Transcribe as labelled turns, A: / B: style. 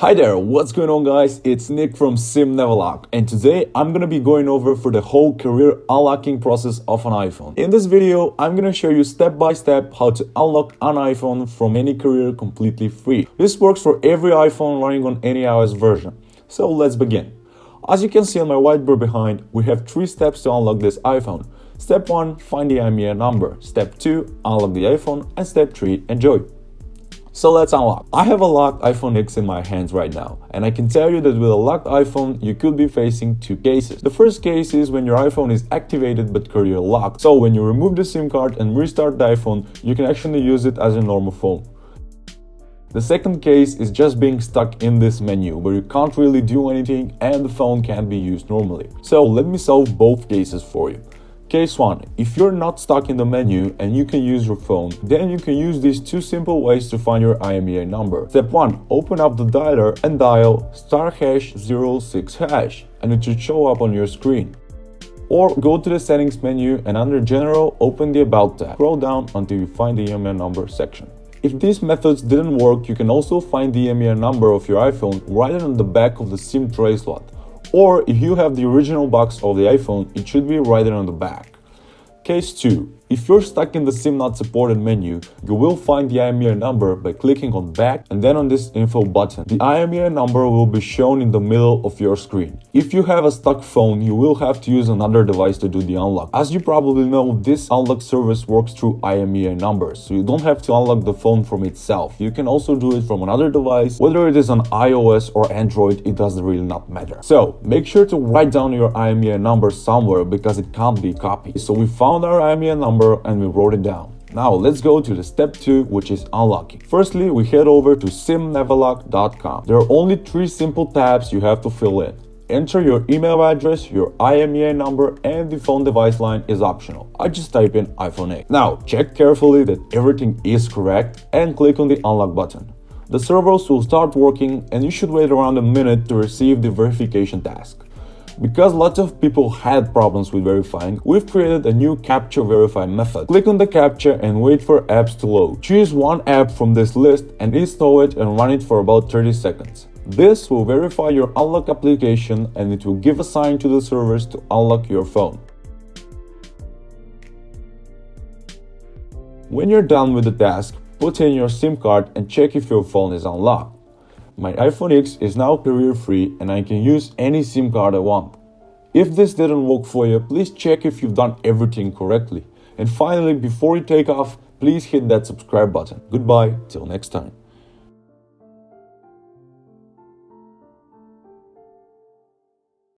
A: Hi there, what's going on guys? It's Nick from neverlock, and today I'm gonna be going over for the whole career unlocking process of an iPhone. In this video, I'm gonna show you step by step how to unlock an iPhone from any carrier completely free. This works for every iPhone running on any iOS version. So let's begin. As you can see on my whiteboard behind, we have 3 steps to unlock this iPhone. Step 1, find the IMEI number. Step 2, unlock the iPhone. And step 3, enjoy. So let's unlock. I have a locked iPhone X in my hands right now, and I can tell you that with a locked iPhone, you could be facing 2 cases. The first case is when your iPhone is activated but carrier locked. So when you remove the SIM card and restart the iPhone, you can actually use it as a normal phone. The second case is just being stuck in this menu where you can't really do anything and the phone can't be used normally. So let me solve both cases for you. Case 1. If you're not stuck in the menu and you can use your phone, then you can use these 2 simple ways to find your IMEI number. Step 1. Open up the dialer and dial *#06# and it should show up on your screen. Or go to the settings menu and under general, open the about tab. Scroll down until you find the IMEI number section. If these methods didn't work, you can also find the IMEI number of your iPhone right on the back of the SIM tray slot. Or if you have the original box of the iPhone, it should be right there on the back. Case 2. If you're stuck in the SIM not supported menu, you will find the IMEI number by clicking on back and then on this info button. The IMEI number will be shown in the middle of your screen. If you have a stuck phone, you will have to use another device to do the unlock. As you probably know, this unlock service works through IMEI numbers, so you don't have to unlock the phone from itself. You can also do it from another device, whether it is on iOS or Android, it doesn't really not matter. So make sure to write down your IMEI number somewhere because it can't be copied. So we found our IMEI number and we wrote it down. Now let's go to the step 2, which is unlocking. Firstly, we head over to neverlock.com. There are only 3 simple tabs you have to fill in. Enter your email address, your IMEI number, and the phone device line is optional. I just type in iPhone 8. Now check carefully that everything is correct and click on the unlock button. The servers will start working and you should wait around a minute to receive the verification task. Because lots of people had problems with verifying, we've created a new CAPTCHA verify method. Click on the CAPTCHA and wait for apps to load. Choose one app from this list and install it and run it for about 30 seconds. This will verify your unlock application and it will give a sign to the servers to unlock your phone. When you're done with the task, put in your SIM card and check if your phone is unlocked. My iPhone X is now carrier free and I can use any SIM card I want. If this didn't work for you, please check if you've done everything correctly. And finally, before you take off, please hit that subscribe button. Goodbye, till next time.